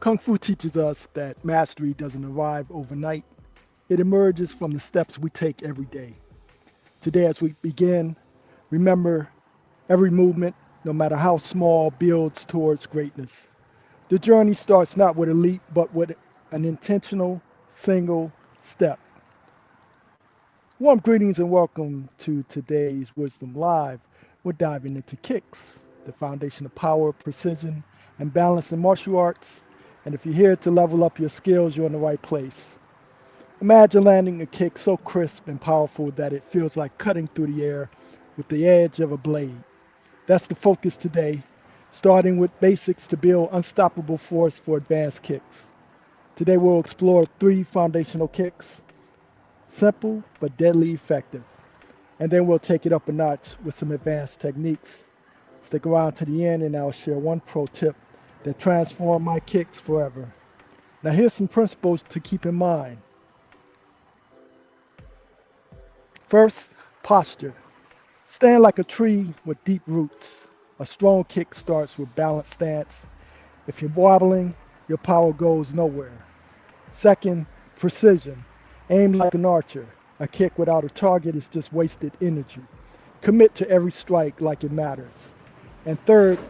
Kung Fu teaches us that mastery doesn't arrive overnight. It emerges from the steps we take every day. Today, as we begin, remember every movement, no matter how small, builds towards greatness. The journey starts not with a leap, but with an intentional single step. Warm greetings and welcome to today's Wisdom Live. We're diving into kicks, the foundation of power, precision, and balance in martial arts. And if you're here to level up your skills, you're in the right place. Imagine landing a kick so crisp and powerful that it feels like cutting through the air with the edge of a blade. That's the focus today, starting with basics to build unstoppable force for advanced kicks. Today we'll explore 3 foundational kicks, simple but deadly effective. And then we'll take it up a notch with some advanced techniques. Stick around to the end and I'll share one pro tip that transformed my kicks forever. Now here's some principles to keep in mind. First, posture. Stand like a tree with deep roots. A strong kick starts with balanced stance. If you're wobbling, your power goes nowhere. Second, precision. Aim like an archer. A kick without a target is just wasted energy. Commit to every strike like it matters. And third,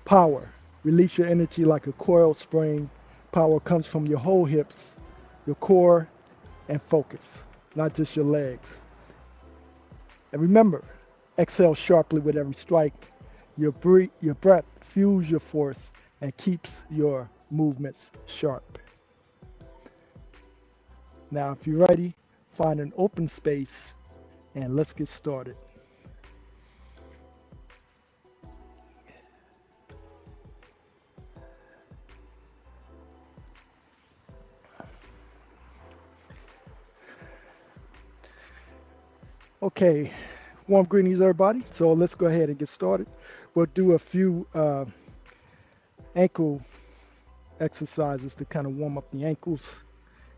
power. Release your energy like a coiled spring. Power comes from your whole hips, your core, and focus, not just your legs. And remember, exhale sharply with every strike. Your breath fuels your force and keeps your movements sharp. Now, if you're ready, find an open space and let's get started. Okay, warm greetings, everybody. So let's go ahead and get started. We'll do a few ankle exercises to kind of warm up the ankles,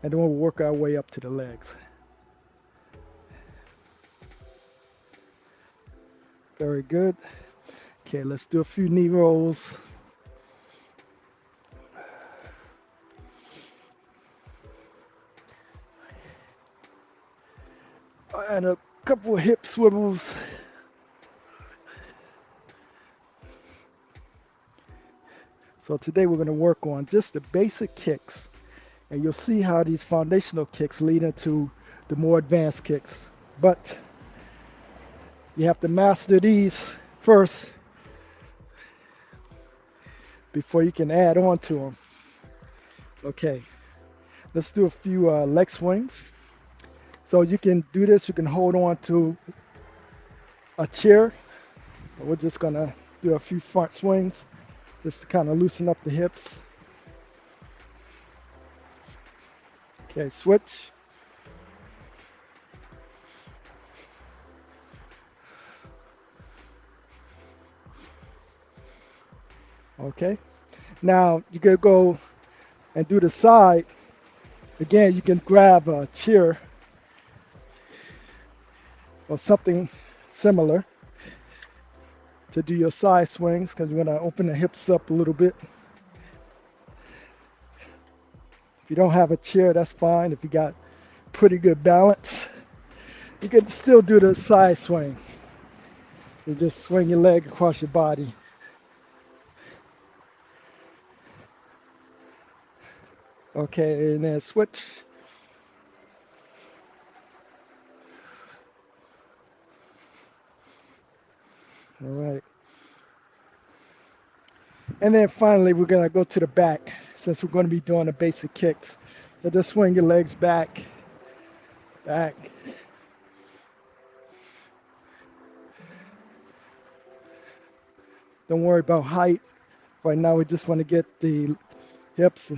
and then we'll work our way up to the legs. Very good. Okay, let's do a few knee rolls. And a couple of hip swivels. So today we're going to work on just the basic kicks, and you'll see how these foundational kicks lead into the more advanced kicks. But you have to master these first before you can add on to them. Okay, let's do a few leg swings. So you can do this, you can hold on to a chair. We're just gonna do a few front swings just to kind of loosen up the hips. Okay, switch. Okay, now you can go and do the side. Again, you can grab a chair or something similar to do your side swings, because you're going to open the hips up a little bit. If you don't have a chair, that's fine. If you got pretty good balance, you can still do the side swing. You just swing your leg across your body. Okay, and then switch. All right. And then finally, we're going to go to the back, since we're going to be doing the basic kicks. So just swing your legs back, back. Don't worry about height. Right now, we just want to get the hips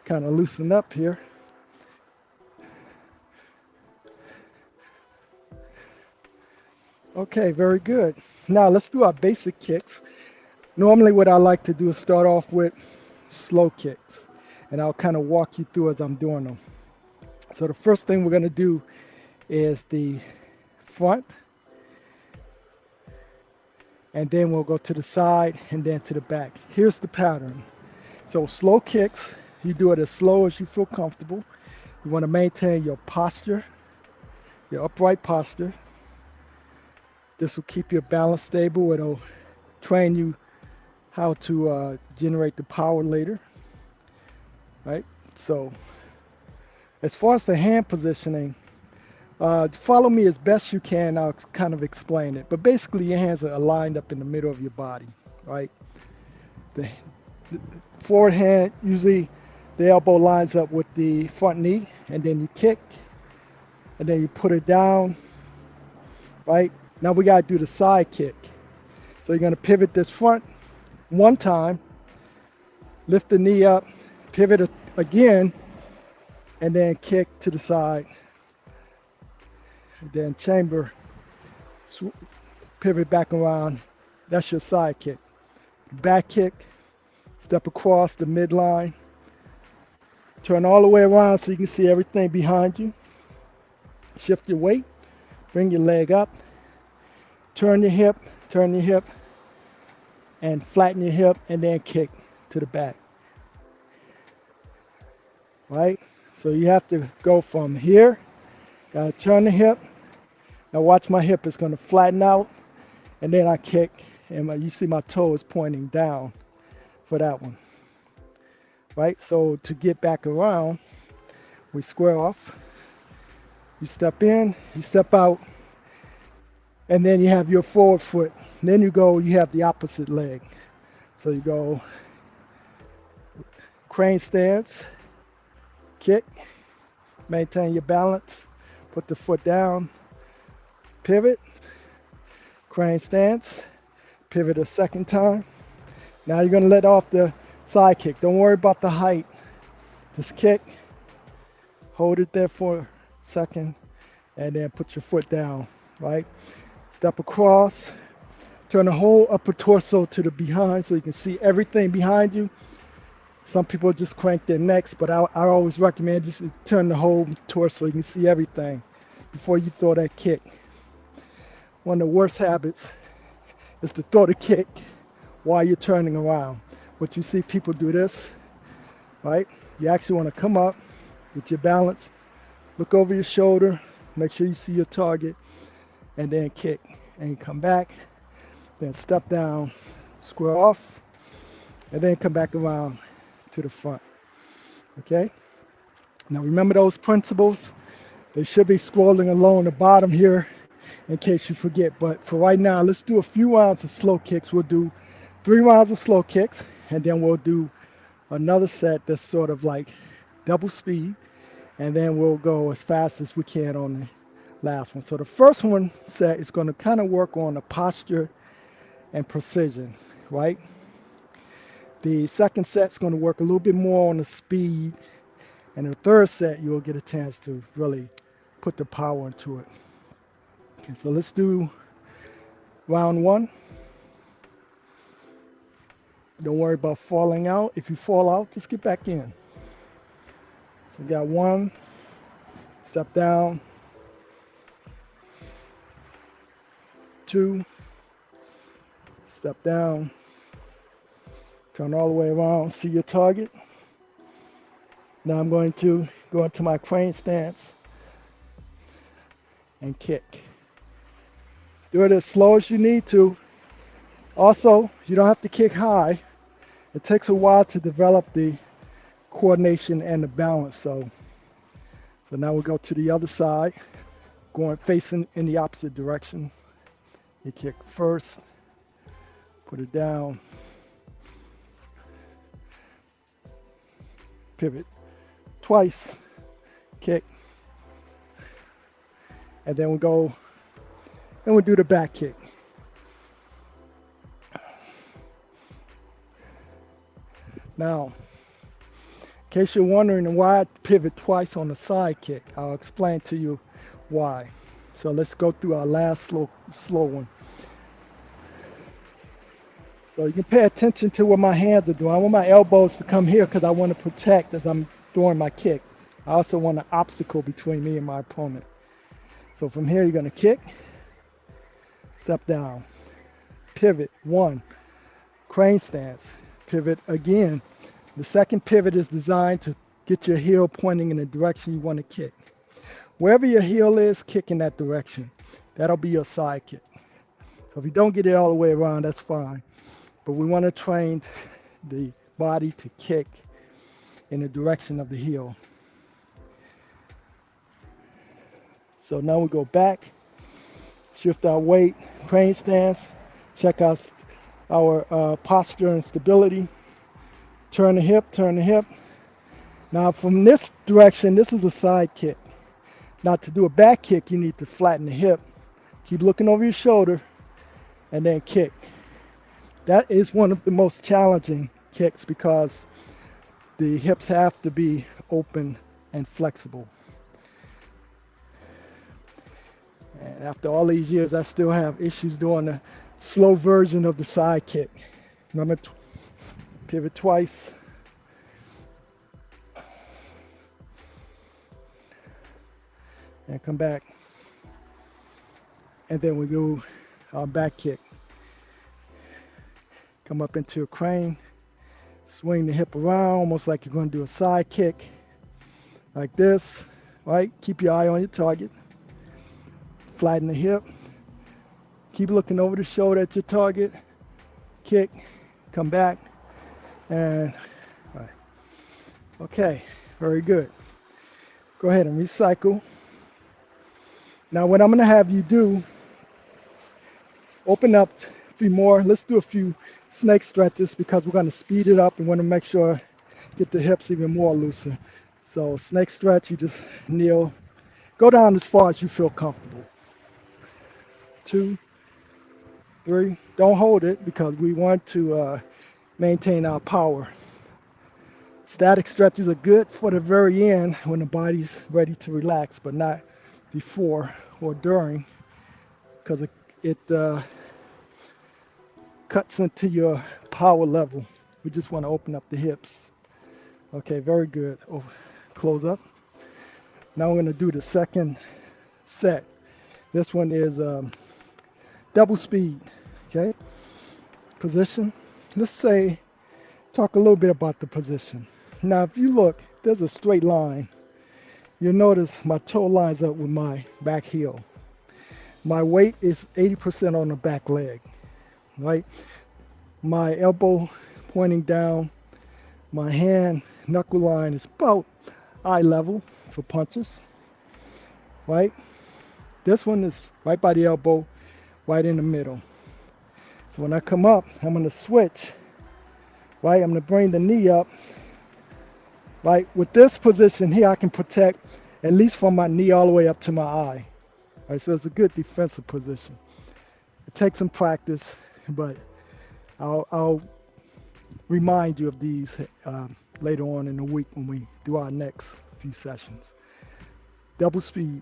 kind of loosened up here. Okay, very good. Now let's do our basic kicks. Normally what I like to do is start off with slow kicks, and I'll kind of walk you through as I'm doing them. So the first thing we're going to do is the front, and then we'll go to the side and then to the back. Here's the pattern. So slow kicks, you do it as slow as you feel comfortable. You want to maintain your posture, your upright posture. This will keep your balance stable. It'll train you how to generate the power later, right? So as far as the hand positioning, follow me as best you can. I'll kind of explain it. But basically, your hands are lined up in the middle of your body, right? The forward hand, usually the elbow lines up with the front knee, and then you kick, and then you put it down, right? Now we got to do the side kick. So you're going to pivot this front one time, lift the knee up, pivot again, and then kick to the side. And then chamber, pivot back around. That's your side kick. Back kick, step across the midline, turn all the way around so you can see everything behind you. Shift your weight, bring your leg up, turn your hip, and flatten your hip, and then kick to the back. Right? So you have to go from here, gotta turn the hip. Now watch my hip is gonna flatten out, and then I kick, and you see my toe is pointing down for that one. Right? So to get back around, we square off. You step in, you step out, and then you have your forward foot. And then you have the opposite leg. So you go crane stance, kick, maintain your balance, put the foot down, pivot, crane stance, pivot a second time. Now you're going to let off the side kick. Don't worry about the height. Just kick, hold it there for a second, and then put your foot down, right? Step across, turn the whole upper torso to the behind so you can see everything behind you. Some people just crank their necks, but I always recommend just turn the whole torso so you can see everything before you throw that kick. One of the worst habits is to throw the kick while you're turning around. But you see people do this, right? You actually want to come up, get your balance, look over your shoulder, make sure you see your target, and then kick. And come back, then step down, square off, and then come back around to the front. Okay? Now remember those principles. They should be scrolling along the bottom here in case you forget. But for right now, let's do a few rounds of slow kicks. We'll do 3 rounds of slow kicks, and then we'll do another set that's sort of like double speed, and then we'll go as fast as we can on the last one. So the first one set is going to kind of work on the posture and precision, right? The second set's going to work a little bit more on the speed, and the third set you'll get a chance to really put the power into it. Okay, so let's do round 1. Don't worry about falling out. If you fall out, just get back in. So we got 1, step down, 2, step down, turn all the way around, see your target. Now I'm going to go into my crane stance and kick. Do it as slow as you need to. Also, you don't have to kick high. It takes a while to develop the coordination and the balance. So now we'll go to the other side, going facing in the opposite direction. You kick first, put it down, pivot twice, kick, and then we'll go and we'll do the back kick. Now, in case you're wondering why I pivot twice on the side kick, I'll explain to you why. So let's go through our last slow one. So you can pay attention to what my hands are doing. I want my elbows to come here because I want to protect as I'm throwing my kick. I also want an obstacle between me and my opponent. So from here, you're going to kick, step down, pivot, 1, crane stance, pivot again, The second pivot is designed to get your heel pointing in the direction you want to kick. Wherever your heel is, kick in that direction. That'll be your side kick. So if you don't get it all the way around, that's fine. But we want to train the body to kick in the direction of the heel. So now we go back, shift our weight, crane stance, check our posture and stability. Turn the hip, turn the hip. Now from this direction, this is a side kick. Now to do a back kick, you need to flatten the hip. Keep looking over your shoulder and then kick. That is one of the most challenging kicks because the hips have to be open and flexible. And after all these years, I still have issues doing the slow version of the side kick. Remember, pivot twice. And come back. And then we do our back kick. Come up into a crane. Swing the hip around, almost like you're going to do a side kick. Like this, right? Keep your eye on your target. Flatten the hip. Keep looking over the shoulder at your target. Kick. Come back. And, right. Okay, very good. Go ahead and recycle. Now what I'm going to have you do, open up a few more. Let's do a few snake stretches because we're going to speed it up and want to make sure get the hips even more looser. So snake stretch, you just kneel. Go down as far as you feel comfortable. 2, 3. Don't hold it because we want to maintain our power. Static stretches are good for the very end when the body's ready to relax, but not before or during because it cuts into your power level. We just want to open up the hips. Okay, very good. Oh, close up. Now we're going to do the second set. This one is double speed. Okay, position. Let's say, talk a little bit about the position. Now, if you look, there's a straight line. You'll notice my toe lines up with my back heel. My weight is 80% on the back leg, right? My elbow pointing down. My hand knuckle line is about eye level for punches, right? This one is right by the elbow, right in the middle. So when I come up, I'm going to switch, right? I'm going to bring the knee up, right? With this position here, I can protect at least from my knee all the way up to my eye. Right, so it's a good defensive position. It takes some practice, but I'll remind you of these later on in the week when we do our next few sessions. Double speed.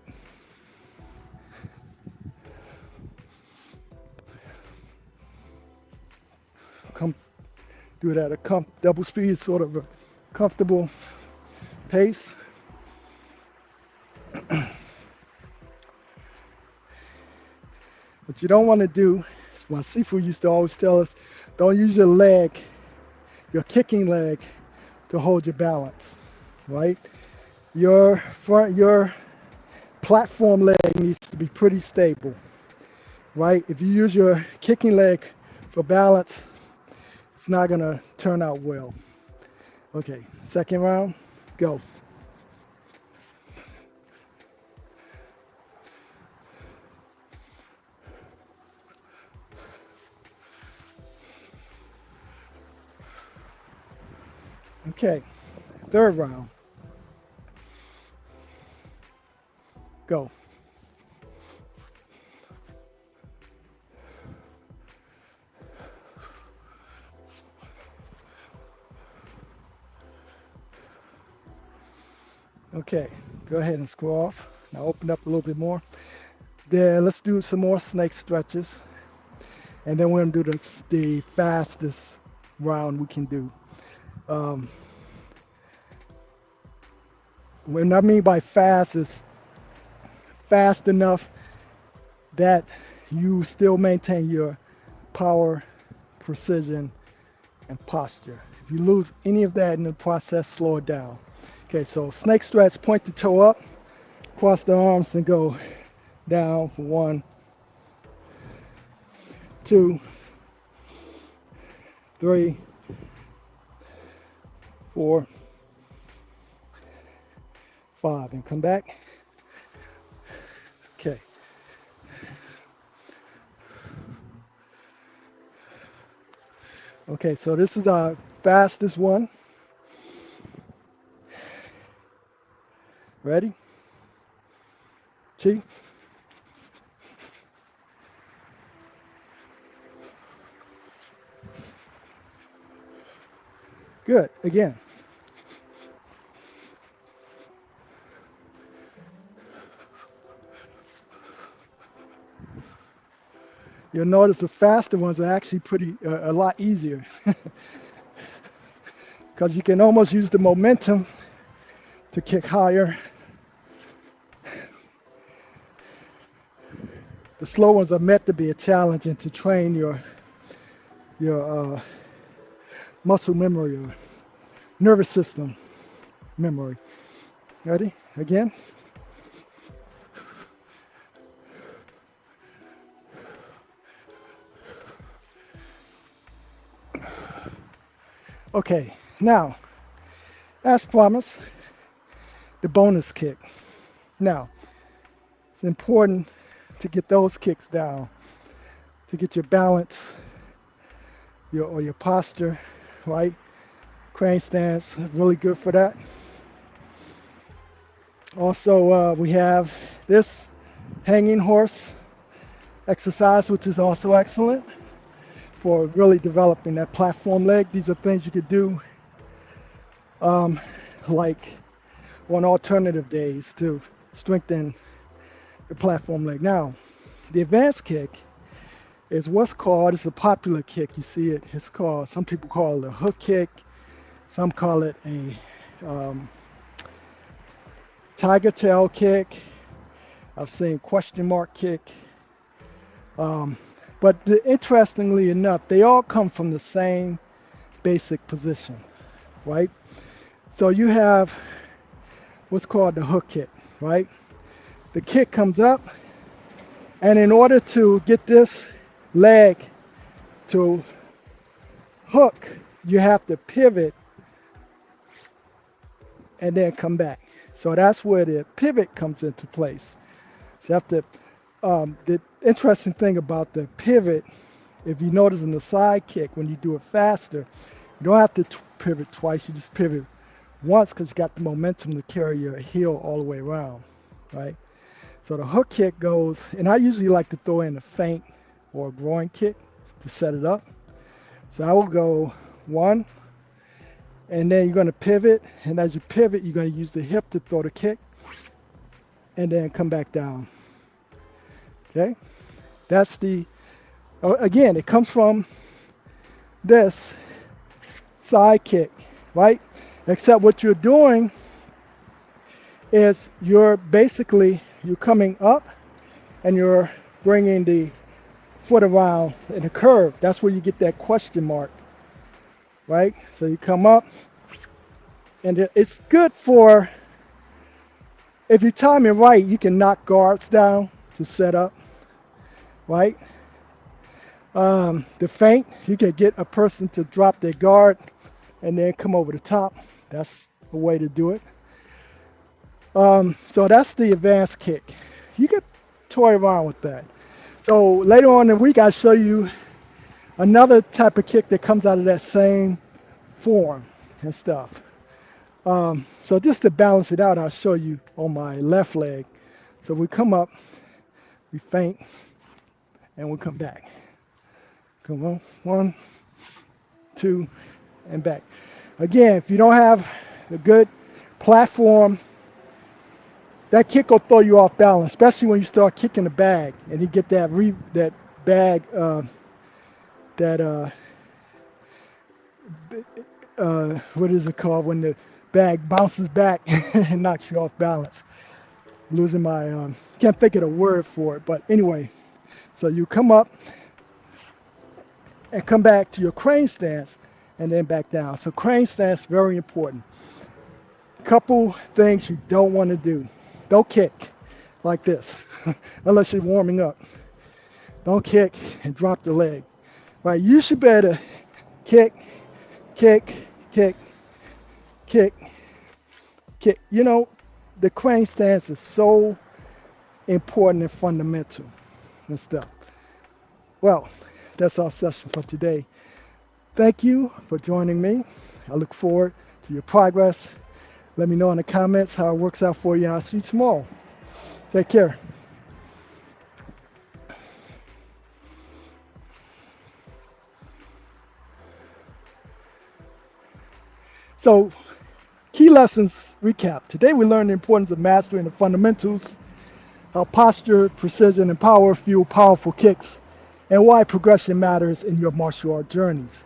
Come do it at a double speed, sort of a comfortable pace. What you don't want to do is what Sifu used to always tell us, don't use your leg, your kicking leg, to hold your balance, right? Your platform leg needs to be pretty stable, right? If you use your kicking leg for balance, it's not going to turn out well. Okay, second round, go. Okay, third round. Go. Okay, go ahead and screw off. Now open up a little bit more. Then let's do some more snake stretches. And then we're gonna do the fastest round we can do. What I mean by fast is fast enough that you still maintain your power, precision, and posture. If you lose any of that in the process, slow it down. Okay, so snake stretch, point the toe up, cross the arms and go down for 1, 2, 3, 4, 5, and come back. Okay. Okay, so this is our fastest one. Ready? Chi? Good. Again. You'll notice the faster ones are actually a lot easier because you can almost use the momentum to kick higher. The slow ones are meant to be a challenge and to train your muscle memory or nervous system memory. Ready? Again. Okay, now, as promised, the bonus kick. Now, it's important to get those kicks down, to get your balance, your posture, right? Crane stance, really good for that. Also, we have this hanging horse exercise, which is also excellent for really developing that platform leg. These are things you could do like on alternative days to strengthen the platform leg. Now, the advanced kick is what's called, it's a popular kick. You see it, it's called, some people call it a hook kick, some call it a tiger tail kick. I've seen question mark kick. But interestingly enough, they all come from the same basic position, right? So you have what's called the hook kick, right? The kick comes up, and in order to get this leg to hook, you have to pivot and then come back. So that's where the pivot comes into place. So you have to, the interesting thing about the pivot, if you notice in the side kick, when you do it faster, you don't have to pivot twice, you just pivot once because you got the momentum to carry your heel all the way around, right? So the hook kick goes, and I usually like to throw in a feint or a groin kick to set it up. So I will go 1, and then you're going to pivot, and as you pivot, you're going to use the hip to throw the kick, and then come back down. Okay? That's the, again, it comes from this side kick, right? Except what you're doing is you're coming up and you're bringing the foot around in a curve. That's where you get that question mark, right? So you come up, and it's good for, if you time it right, you can knock guards down to set up, right? The feint, you can get a person to drop their guard and then come over the top. That's a way to do it. So that's the advanced kick. You can toy around with that. So later on in the week, I'll show you another type of kick that comes out of that same form and stuff. So just to balance it out, I'll show you on my left leg. So we come up, we feint, and we come back. Come on, 1, 2, and back. Again, if you don't have a good platform, that kick will throw you off balance, especially when you start kicking the bag and you get that bag, what is it called, when the bag bounces back and knocks you off balance. Losing my, can't think of the word for it, but anyway, so you come up and come back to your crane stance, and then back down. So crane stance, very important. Couple things you don't want to do. Don't kick like this, unless you're warming up. Don't kick and drop the leg. Right? You should better kick, kick, kick, kick, kick. You know, the crane stance is so important and fundamental and stuff. Well, that's our session for today. Thank you for joining me. I look forward to your progress. Let me know in the comments how it works out for you, and I'll see you tomorrow. Take care. So, key lessons recap. Today we learned the importance of mastering the fundamentals, how posture, precision, and power fuel powerful kicks, and why progression matters in your martial art journeys.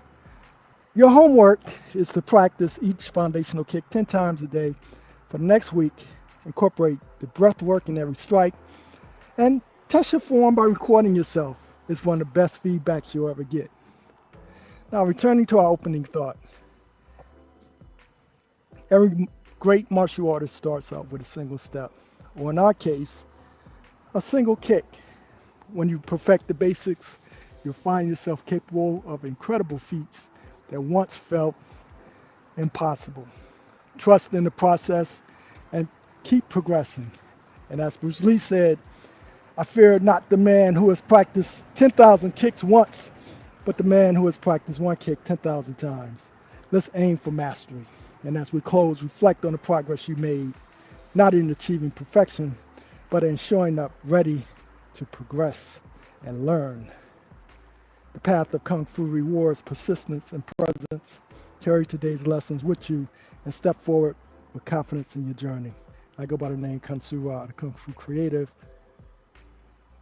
Your homework is to practice each foundational kick 10 times a day. For the next week, incorporate the breath work in every strike, and test your form by recording yourself. It's one of the best feedbacks you'll ever get. Now, returning to our opening thought. Every great martial artist starts out with a single step, or in our case, a single kick. When you perfect the basics, you'll find yourself capable of incredible feats that once felt impossible. Trust in the process and keep progressing. And as Bruce Lee said, I fear not the man who has practiced 10,000 kicks once, but the man who has practiced one kick 10,000 times. Let's aim for mastery. And as we close, reflect on the progress you made, not in achieving perfection, but in showing up ready to progress and learn. The path of Kung Fu rewards persistence and presence. Carry today's lessons with you and step forward with confidence in your journey. I go by the name Khonsura, the Kung Fu creative.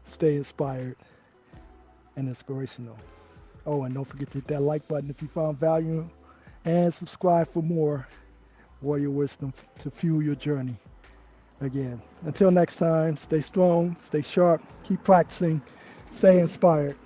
Stay inspired and inspirational. Oh, and don't forget to hit that like button if you found value, and subscribe for more warrior wisdom to fuel your journey. Again, until next time, stay strong, stay sharp, keep practicing, stay inspired.